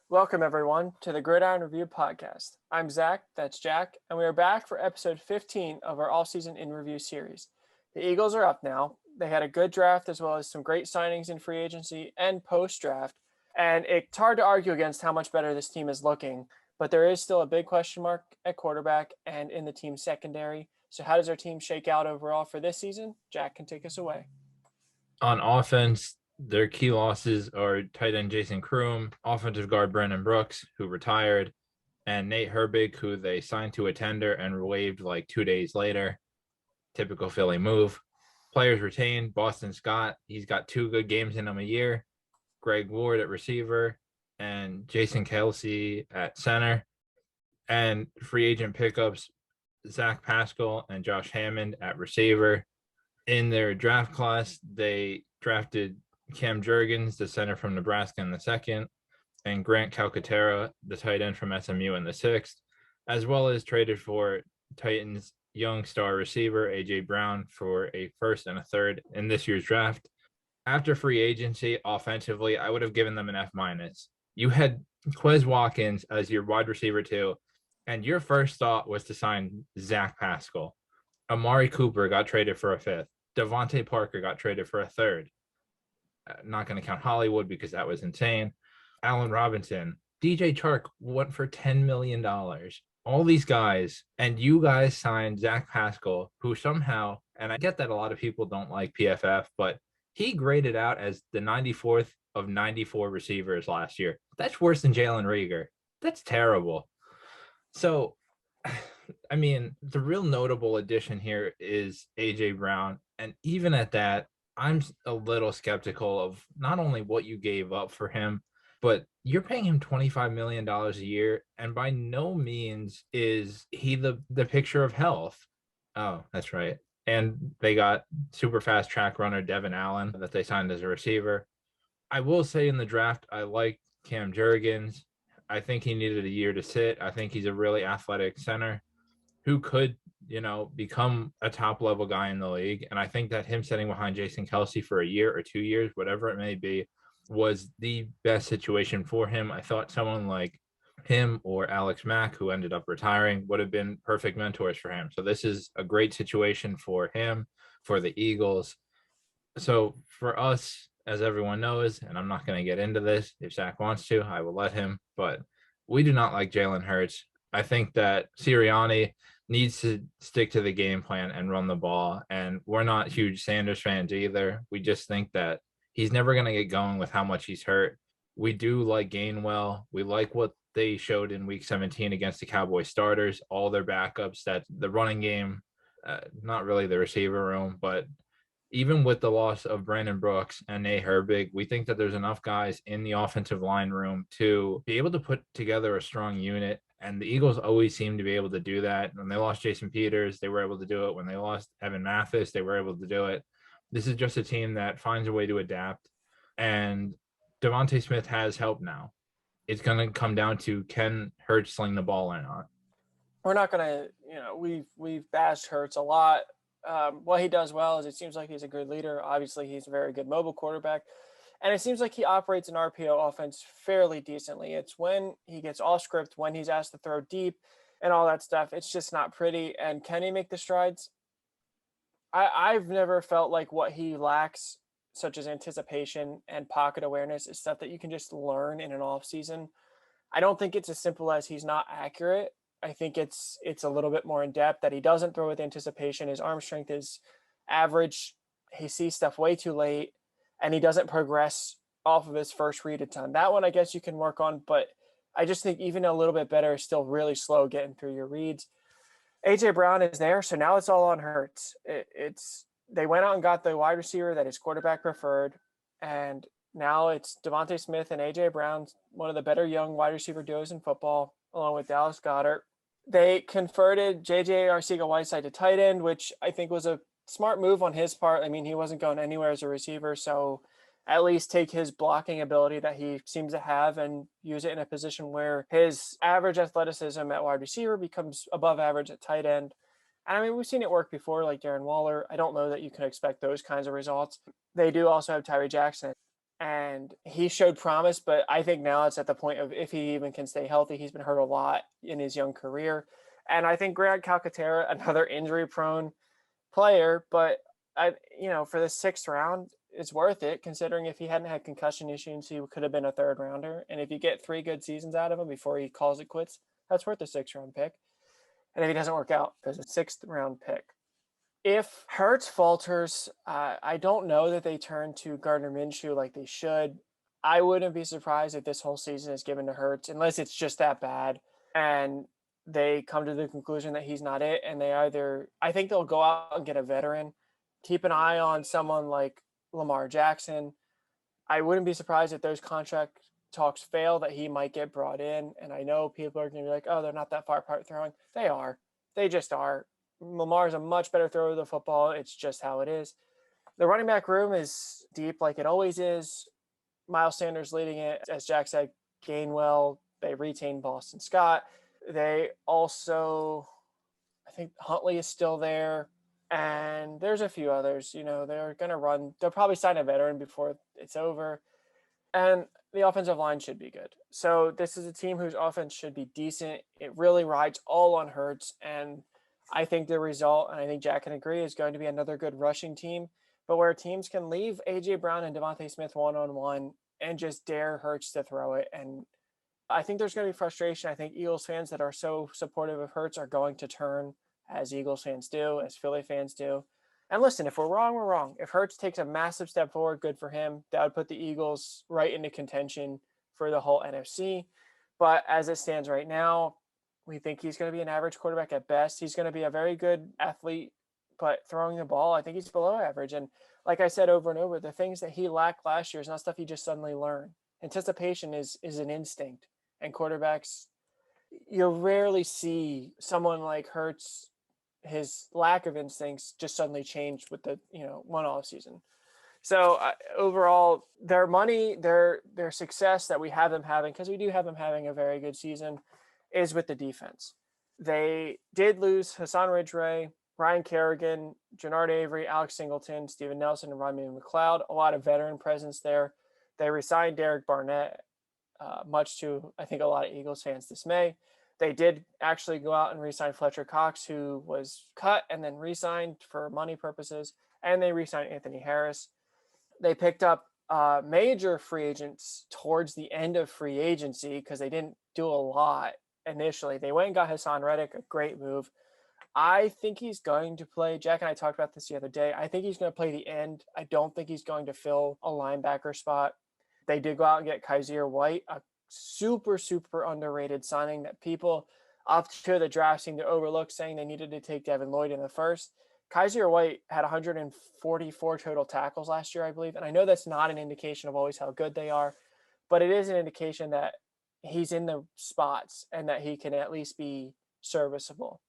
Welcome, everyone, to the Gridiron Review Podcast. I'm Zach, that's Jack, and we are back for episode 15 of our Offseason in Review series. The Eagles are up now. They had a good draft as well as some great signings in free agency and post-draft, and it's hard to argue against how much better this team is looking, but there is still a big question mark at quarterback and in the team's secondary. So how does our team shake out overall for this season? Jack can take us away. On offense, their key losses are tight end Jason Kroom, offensive guard Brandon Brooks, who retired, and Nate Herbig, who they signed to a tender and waived like 2 days later. Typical Philly move. Players retained: Boston Scott, he's got 2 good games in him a year, Greg Ward at receiver, and Jason Kelsey at center. And free agent pickups: Zach Pascal and Josh Hammond at receiver. In their draft class, they drafted Cam Jurgens, the center from Nebraska, in the 2nd, and Grant Calcaterra, the tight end from SMU, in the 6th, as well as traded for Titans young star receiver A.J. Brown for a 1st and a 3rd in this year's draft. After free agency, offensively, I would have given them an F-. You had Quez Watkins as your wide receiver 2, and your first thought was to sign Zach Pascal. Amari Cooper got traded for a 5th. Devontae Parker got traded for a 3rd. Not going to count Hollywood because that was insane. Allen Robinson, DJ Chark went for $10 million. All these guys, and you guys signed Zach Pascal, who somehow, and I get that a lot of people don't like PFF, but he graded out as the 94th of 94 receivers last year. That's worse than Jalen Reagor. That's terrible. So, I mean, the real notable addition here is A.J. Brown. And even at that, I'm a little skeptical of not only what you gave up for him, but you're paying him $25 million a year. And by no means is he the picture of health. Oh, that's right. And they got super fast track runner Devin Allen that they signed as a receiver. I will say in the draft, I like Cam Jurgens. I think he needed a year to sit. I think he's a really athletic center who could, become a top level guy in the league. And I think that him sitting behind Jason Kelsey for a year or 2 years, whatever it may be, was the best situation for him. I thought someone like him or Alex Mack, who ended up retiring, would have been perfect mentors for him. So this is a great situation for him, for the Eagles. So for us, as everyone knows, and I'm not going to get into this, if Zach wants to, I will let him, but we do not like Jalen Hurts. I think that Sirianni needs to stick to the game plan and run the ball. And we're not huge Sanders fans either. We just think that he's never going to get going with how much he's hurt. We do like Gainwell. We like what they showed in week 17 against the Cowboys starters, all their backups, that the running game, not really the receiver room, but even with the loss of Brandon Brooks and Nate Herbig, we think that there's enough guys in the offensive line room to be able to put together a strong unit. And the Eagles always seem to be able to do that. When they lost Jason Peters, they were able to do it. When they lost Evan Mathis, they were able to do it. This is just a team that finds a way to adapt. And Devontae Smith has help now. It's going to come down to, can Hurts sling the ball or not? We're not going to, we've bashed Hurts a lot. What he does well is it seems like he's a good leader. Obviously, he's a very good mobile quarterback. And it seems like he operates an RPO offense fairly decently. It's when he gets off script, when he's asked to throw deep and all that stuff, it's just not pretty. And can he make the strides? I've never felt like what he lacks, such as anticipation and pocket awareness, is stuff that you can just learn in an off season. I don't think it's as simple as he's not accurate. I think it's a little bit more in depth, that he doesn't throw with anticipation. His arm strength is average. He sees stuff way too late, and he doesn't progress off of his first read a ton. That one, I guess you can work on, but I just think even a little bit better is still really slow getting through your reads. A.J. Brown is there, so now it's all on Hurts. They went out and got the wide receiver that his quarterback preferred, and now it's Devontae Smith and A.J. Brown, one of the better young wide receiver duos in football, along with Dallas Goedert. They converted J.J. Arcega-Whiteside to tight end, which I think was a smart move on his part. I mean, he wasn't going anywhere as a receiver, so at least take his blocking ability that he seems to have and use it in a position where his average athleticism at wide receiver becomes above average at tight end. And I mean, we've seen it work before, like Darren Waller. I don't know that you can expect those kinds of results. They do also have Tyree Jackson, and he showed promise, but I think now it's at the point of if he even can stay healthy. He's been hurt a lot in his young career. And I think Grant Calcaterra, another injury-prone player, but for the 6th round, it's worth it considering if he hadn't had concussion issues, he could have been a 3rd rounder. And if you get 3 good seasons out of him before he calls it quits, that's worth a 6th round pick. And if he doesn't work out, there's a 6th round pick. If Hurts falters, I don't know that they turn to Gardner Minshew like they should. I wouldn't be surprised if this whole season is given to Hurts, unless it's just that bad. And they come to the conclusion that he's not it. And I think they'll go out and get a veteran. Keep an eye on someone like Lamar Jackson. I wouldn't be surprised if those contract talks fail that he might get brought in. And I know people are going to be like, oh, they're not that far apart throwing. They are. They just are. Lamar's a much better thrower of the football. It's just how it is. The running back room is deep like it always is. Miles Sanders leading it. As Jack said, Gainwell, they retained Boston Scott. They also, I think Huntley is still there. And there's a few others, they're going to run. They'll probably sign a veteran before it's over. And the offensive line should be good. So this is a team whose offense should be decent. It really rides all on Hurts. And I think the result, and I think Jack can agree, is going to be another good rushing team. But where teams can leave A.J. Brown and Devontae Smith one-on-one and just dare Hurts to throw it. And I think there's going to be frustration. I think Eagles fans that are so supportive of Hurts are going to turn, as Eagles fans do, as Philly fans do. And listen, if we're wrong, we're wrong. If Hurts takes a massive step forward, good for him. That would put the Eagles right into contention for the whole NFC. But as it stands right now, we think he's going to be an average quarterback at best. He's going to be a very good athlete, but throwing the ball, I think he's below average. And like I said over and over, the things that he lacked last year is not stuff he just suddenly learned. Anticipation is an instinct. And quarterbacks, you'll rarely see someone like Hurts, his lack of instincts just suddenly changed with the one off season. So overall, their money, their success that we have them having, because we do have them having a very good season, is with the defense. They did lose Hassan Ridgeway, Ryan Kerrigan, Jannard Avery, Alex Singleton, Steven Nelson, and Rodney McLeod. A lot of veteran presence there. They re-signed Derek Barnett, much to, I think, a lot of Eagles fans' dismay. They did actually go out and re-sign Fletcher Cox, who was cut and then re-signed for money purposes, and they re-signed Anthony Harris. They picked up major free agents towards the end of free agency because they didn't do a lot initially. They went and got Hassan Reddick, a great move. I think he's going to play. Jack and I talked about this the other day. I think he's going to play the end. I don't think he's going to fill a linebacker spot. They did go out and get Kaiser White, a super, super underrated signing that people up to the draft seemed to overlook, saying they needed to take Devin Lloyd in the first. Kaiser White had 144 total tackles last year, I believe. And I know that's not an indication of always how good they are, but it is an indication that he's in the spots and that he can at least be serviceable.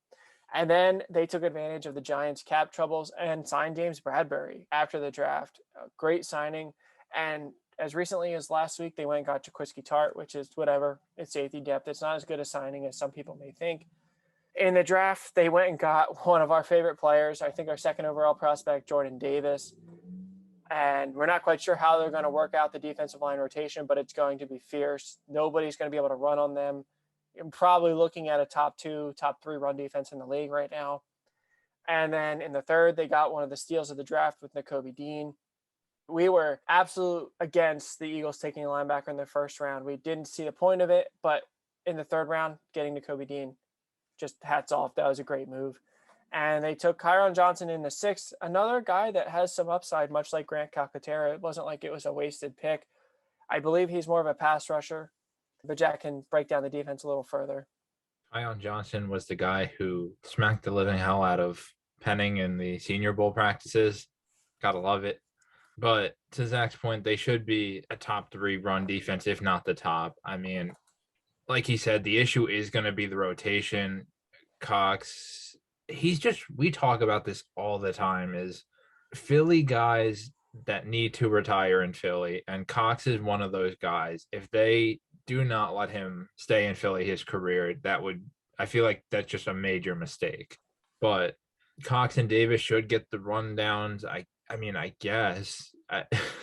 And then they took advantage of the Giants' cap troubles and signed James Bradbury after the draft. A great signing. And as recently as last week, they went and got Jaquiski Tart, which is whatever. It's safety depth. It's not as good a signing as some people may think. In the draft, they went and got one of our favorite players, I think our second overall prospect, Jordan Davis. And we're not quite sure how they're going to work out the defensive line rotation, but it's going to be fierce. Nobody's going to be able to run on them. I'm probably looking at a top 2, top 3 run defense in the league right now. And then in the third, they got one of the steals of the draft with Nakobe Dean. We were absolute against the Eagles taking a linebacker in the first round. We didn't see the point of it, but in the third round, getting Nakobe Dean, just hats off. That was a great move. And they took Kyron Johnson in the 6th, another guy that has some upside, much like Grant Calcaterra. It wasn't like it was a wasted pick. I believe he's more of a pass rusher, but Jack can break down the defense a little further. Kyron Johnson was the guy who smacked the living hell out of Penning in the Senior Bowl practices. Gotta love it. But to Zach's point, they should be a top 3 run defense, if not the top. I mean, like he said, the issue is going to be the rotation. Cox, we talk about this all the time, is Philly guys that need to retire in Philly. And Cox is one of those guys. If they do not let him stay in Philly his career, I feel like that's just a major mistake. But Cox and Davis should get the rundowns. I mean, I guess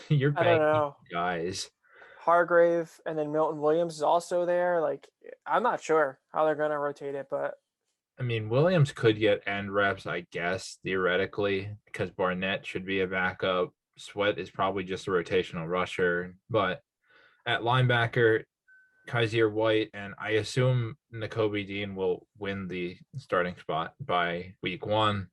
you're I don't paying these know. guys. Hargrave and then Milton Williams is also there. Like, I'm not sure how they're going to rotate it, but I mean, Williams could get end reps, I guess, theoretically, because Barnett should be a backup. Sweat is probably just a rotational rusher. But at linebacker, Kaiser White, and I assume N'Kobe Dean will win the starting spot by week 1.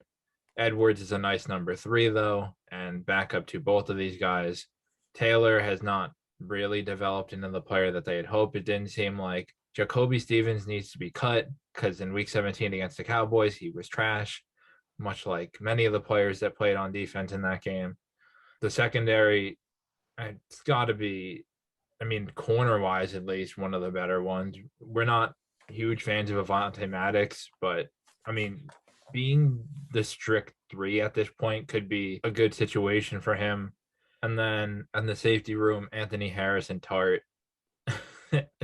Edwards is a nice number 3, though, and backup to both of these guys. Taylor has not really developed into the player that they had hoped. It didn't seem like. Jacoby Stevens needs to be cut because in week 17 against the Cowboys, he was trash, much like many of the players that played on defense in that game. The secondary, it's got to be, I mean, corner wise, at least one of the better ones. We're not huge fans of Avante Maddox, but I mean, being the strict 3 at this point could be a good situation for him. And then in the safety room, Anthony Harris and Tart.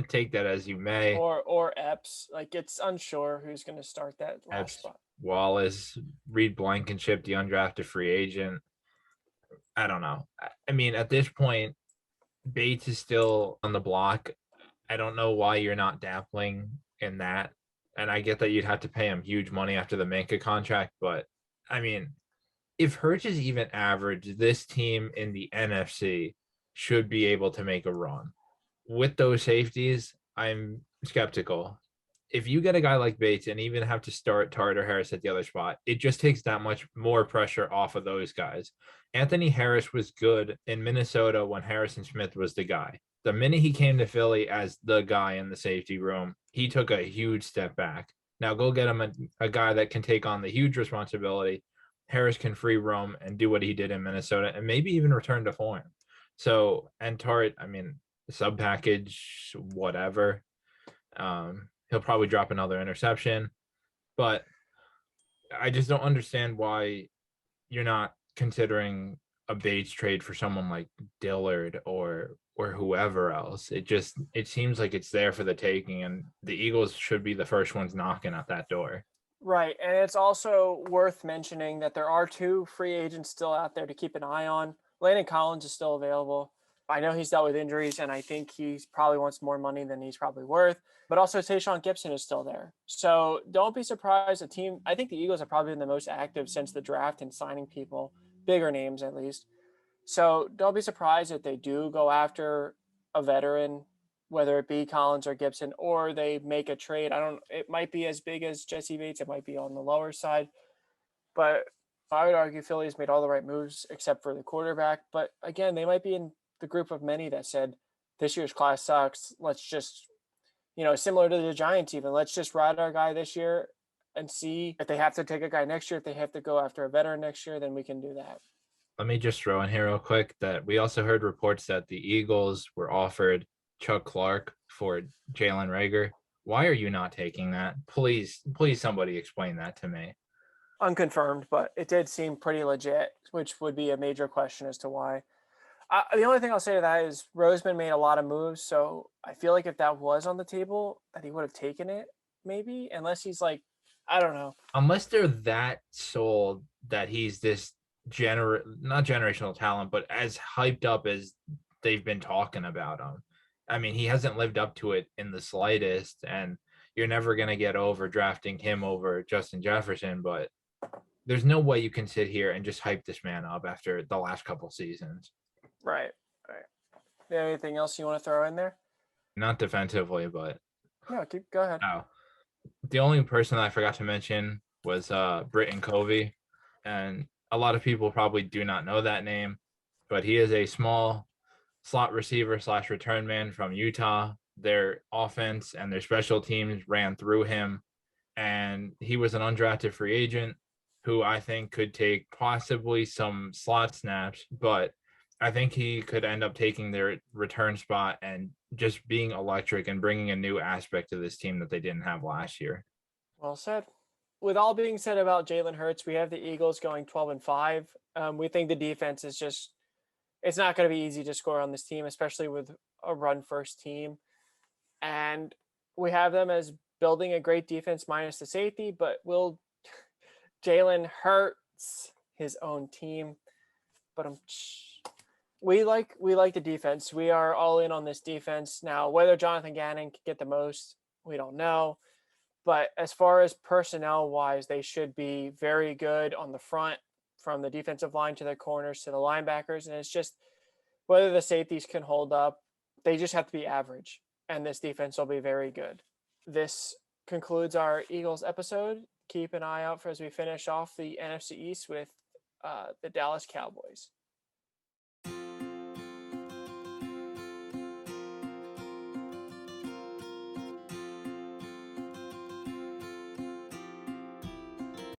Take that as you may. or Epps. Like, it's unsure who's going to start that last Epps, spot. Wallace, Reed Blankenship, the undrafted free agent. I don't know. I mean, at this point, Bates is still on the block. I don't know why you're not dabbling in that. And I get that you'd have to pay him huge money after the Minka contract, but I mean, if Hurts is even average, this team in the NFC should be able to make a run. With those safeties, I'm skeptical. If you get a guy like Bates and even have to start Tart or Harris at the other spot, it just takes that much more pressure off of those guys. Anthony Harris was good in Minnesota when Harrison Smith was the guy. The minute he came to Philly as the guy in the safety room, he took a huge step back. Now go get him a guy that can take on the huge responsibility. Harris can free roam and do what he did in Minnesota and maybe even return to form. So, and Tart, I mean, sub package, whatever. He'll probably drop another interception, but I just don't understand why you're not considering a Bates trade for someone like Dillard or whoever else. It seems like it's there for the taking, and the Eagles should be the first ones knocking at that door. Right. And it's also worth mentioning that there are 2 free agents still out there to keep an eye on. Landon Collins is still available. I know he's dealt with injuries, and I think he probably wants more money than he's probably worth. But also, Tayshaun Gibson is still there. So don't be surprised. I think the Eagles have probably been the most active since the draft in signing people, bigger names at least. So don't be surprised if they do go after a veteran, whether it be Collins or Gibson, or they make a trade. It might be as big as Jesse Bates. It might be on the lower side. But I would argue Philly's made all the right moves except for the quarterback. But again, they might be in the group of many that said this year's class sucks. Let's just, similar to the Giants even, let's just ride our guy this year and see if they have to take a guy next year. If they have to go after a veteran next year, then we can do that. Let me just throw in here real quick that we also heard reports that the Eagles were offered Chuck Clark for Jalen Reagor. Why are you not taking that? Please, somebody explain that to me. Unconfirmed, but it did seem pretty legit, which would be a major question as to why. The only thing I'll say to that is Roseman made a lot of moves, so I feel like if that was on the table, that he would have taken it, maybe, unless he's like, I don't know. Unless they're that sold that he's this not generational talent, but as hyped up as they've been talking about him. I mean, he hasn't lived up to it in the slightest, and you're never going to get over drafting him over Justin Jefferson, but there's no way you can sit here and just hype this man up after the last couple seasons. Right. Anything else you want to throw in there? Not defensively, but No, go ahead. Oh, the only person that I forgot to mention was Britton Covey, and a lot of people probably do not know that name, but he is a small slot receiver / return man from Utah. Their offense and their special teams ran through him, and he was an undrafted free agent who I think could take possibly some slot snaps, but I think he could end up taking their return spot and just being electric and bringing a new aspect to this team that they didn't have last year. Well said. With all being said about Jalen Hurts, we have the Eagles going 12-5. We think the defense is it's not going to be easy to score on this team, especially with a run-first team. And we have them as building a great defense minus the safety, but we'll Jalen Hurts, his own team. But we like the defense. We are all in on this defense. Now, whether Jonathan Gannon can get the most, we don't know. But as far as personnel wise, they should be very good on the front, from the defensive line to the corners to the linebackers. And it's just whether the safeties can hold up. They just have to be average, and this defense will be very good. This concludes our Eagles episode. Keep an eye out for as we finish off the NFC East with the Dallas Cowboys.